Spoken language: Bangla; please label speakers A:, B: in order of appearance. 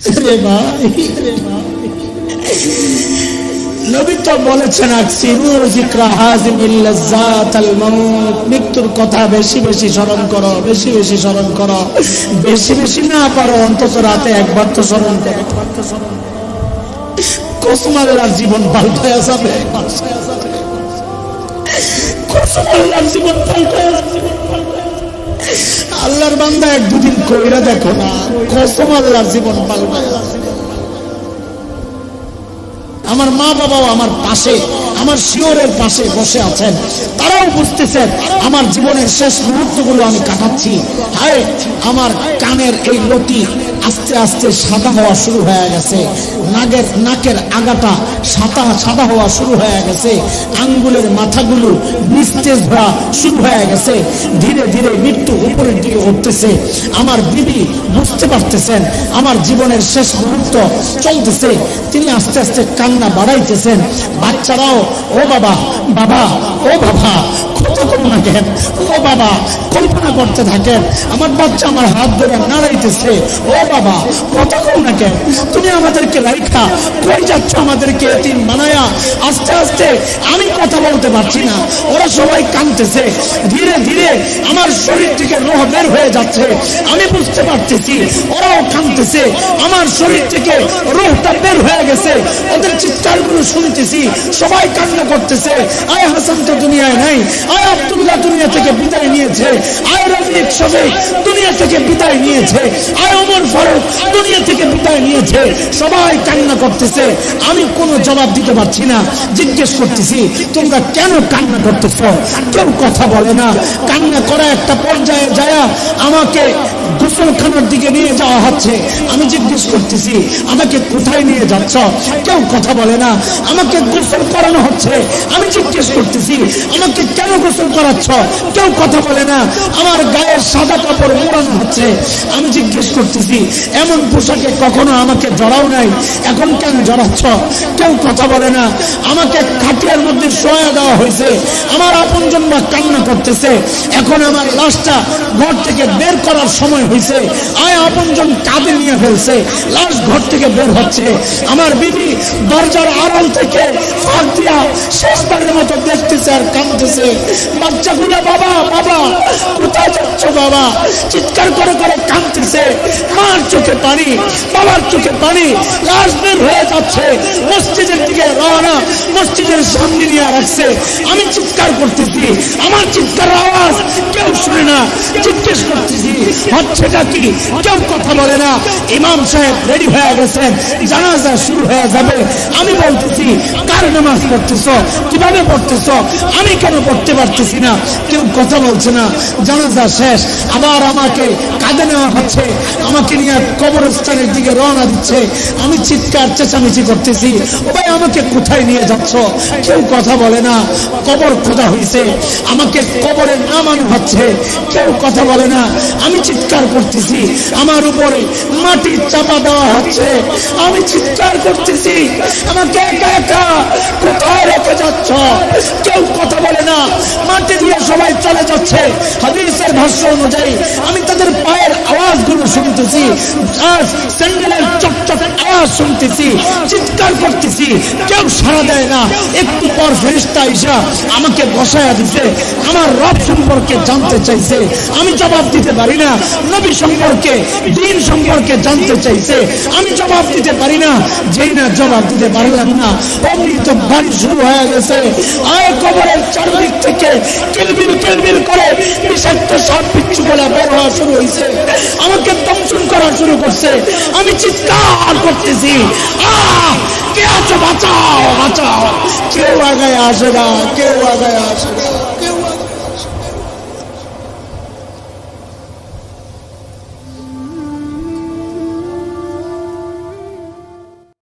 A: রে ভাই, নবী তো বলেছেন আকসিরু যিকরা হাযিমিল লাযাতাল মাউত, মৃত্যুর কথা বেশি বেশি স্মরণ করো, বেশি বেশি স্মরণ করো, বেশি বেশি না পারো অন্তত রাতে একবার তো স্মরণ করো। কসম আল্লাহর জীবন পাল্টায়া যাবে, কসম আল্লাহর জীবন পাল্টায়া যাবে। আল্লাহর বান্দা এক দুদিন কইরা দেখো না, কসম আল্লাহর জীবন পাল্টায়া যাবে। আমার মা বাবাও আমার পাশে, আমার শিওরের পাশে বসে আছেন, তারাও বুঝতেছেন আমার জীবনের শেষ মুহূর্তগুলো আমি কাটাচ্ছি। হায়, আমার কানের এই লতি আস্তে আস্তে সাদা হওয়া শুরু হয়ে গেছে, নাকের আগাটা সাদা হওয়া শুরু হয়ে গেছে, আঙ্গুলের মাথাগুলো নিস্তেজ হওয়া শুরু হয়ে গেছে, ধীরে ধীরে মৃত্যু উপরের দিকে উঠতেছে। আমার বিবি বুঝতে পারতেছেন আমার জীবনের শেষ মুহূর্ত চলতেছে, তিনি আস্তে আস্তে কান্না বাড়াইতেছেন। বাচ্চারাও ও বাবা, বাবা, ও বাবা, কতক্ষণ থাকেন, ও বাবা কল্পনা করতে থাকেন। আমার বাচ্চা আমার হাত ধরে নাড়াইতেছে, ও বাবা কতক্ষণ থাকেন, তুমি আমাদেরকে রাইখা কই যাচ্ছ, আমাদেরকে এতিম বানায়া। আস্তে আস্তে আমি কথা বলতে পারছি না, ওরা সবাই কাঁদতেছে। ধীরে ধীরে আমার শরীর থেকে রোহ বের হয়ে যাচ্ছে, আমি বুঝতে পারতেছি ওরাও কাঁদতেছে, আমার শরীর থেকে রোহটা বের হয়ে গেছে। ওদের চিৎকারগুলো শুনতেছি, সবাই কান্না করতেছে। আয় হাসান তো দুনিয়ায় নাই, আয় আব্দুল্লাহ দুনিয়া থেকে বিদায় নিয়েছে, আয় রফিক শফিক দুনিয়া থেকে বিদায় নিয়েছে, আয় ওমর ফারুক দুনিয়া থেকে বিদায় নিয়েছে। সবাই কান্না করতেছে, আমি কোনো জবাব দিতে পারছি না। জিজ্ঞেস করতেছি তোমরা কেন কান্না করতেছ, কেউ কথা বলে না। কান্না করা একটা পর্যায়ে যায় আমাকে গোসলখানার দিকে নিয়ে যাওয়া হচ্ছে। আমি জিজ্ঞেস করতেছি আমাকে কোথায় নিয়ে যাচ্ছ, কেউ কথা বলে না। আমাকে গোসল করানো হচ্ছে, আমি জিজ্ঞেস করতেছি আমাকে কেন গোসল করাচ্ছ, কেউ কথা বলে না। আমার গায়ের সাদা কাপড় মোড়ানো হচ্ছে, আমি জিজ্ঞেস করতেছি এমন পোশাকে কখনো আমাকে জড়াও নাই, এখন কেন জড়াচ্ছ, কেউ কথা বলে না। আমাকে খাটিয়ার মধ্যে শোয়া দেওয়া হয়েছে, আমার আপনজন মা কান্না করতেছে। এখন আমার লাশটা ঘর থেকে বের করার সময় হয়েছে, আয় আপনজন কাঁধে নিয়ে ফেলছে, লাশ ঘর থেকে বের হচ্ছে। আমার বিবি দরজার আড়াল থেকে ফাঁক দিয়া শেষবারের মতো দেখতেছে আর কাঁদতেছে। বাচ্চাগুলো বাবা বাবা কোথায় যাচ্ছ বাবা, চিৎকার করে করে কাঁদতেছে। মার চোখে পানি, বাবার চোখে পানি, লাশ বের হয়ে যাচ্ছে। মসজিদের দিকে রওনা, মসজিদের সামনে নিয়ে রাখছে। আমি চিৎকার করতেছি, আমার চিৎকার আওয়াজ কেউ শুনে না। জিজ্ঞেস করতেছি হচ্ছেটা কি, কেউ কথা বলে না। ইমাম সাহেব রেডি হয়ে গেছেন, জানাজা শুরু হয়ে যাবে। আমি বলতেছি কার নামাজ পড়তেছ, কিভাবে পড়তেছ, আমি কেন পড়তে পারতেছি না, কেউ কথা বলছে না। জানাজা শেষ, আবার আমাকে কাঁধে নেওয়া হচ্ছে, আমাকে নিয়ে কবরস্থানের দিকে রওনা দিচ্ছে। আমি চিৎকার চেঁচামেচি করতেছি, ও ভাই আমাকে কোথায় নিয়ে যাচ্ছ, কেউ কথা বলে না। কবর খোঁজা হয়েছে, আমাকে কবরে নামানো হচ্ছে, কেউ কথা বলে না। আমি চিৎকার করতেছি, আমার উপরে মাটি চাপা দেওয়া হচ্ছে, আমি চিৎকার করতেছি আমাকে একা একা কোথায় রেখে যাচ্ছ, কেউ কথা বলে না। মাটি দিয়ে সবাই চলে যাচ্ছে। হাদিসের ভাষ্য অনুযায়ী আমি তাদের পায়ের আওয়াজগুলো শুনতেছি, স্যান্ডেলের চকচক আওয়াজ শুনতেছি, চিৎকার করতেছি, কেউ সাড়া দেয় না। একটু পর ফেরেশতা আইসা আমাকে বসায়া দিছে, আমার রব সম্পর্কে জানতে চাইছে, আমি জবাব দিতে পারি না। নবী সম্পর্কে, দ্বীন সম্পর্কে জানতে চাইছে, আমি জবাব দিতে পারি না। যেই না জবাব দিতে পারলাম না, অমনি তো বাড়ি শুরু হয়ে গেছে। আয় কবরের চারদিক থেকে কিলবিল কিলবিল করে বিষাক্ত সাপ বিচ্ছু বলে বের হওয়া শুরু হয়েছে, আমাকে দংশন করা শুরু করছে। আমি চিৎকার করতেছি, কে আছো বাঁচাও বাঁচাও। কেউ আগায় আসে না, কেউ আগায় আসে না।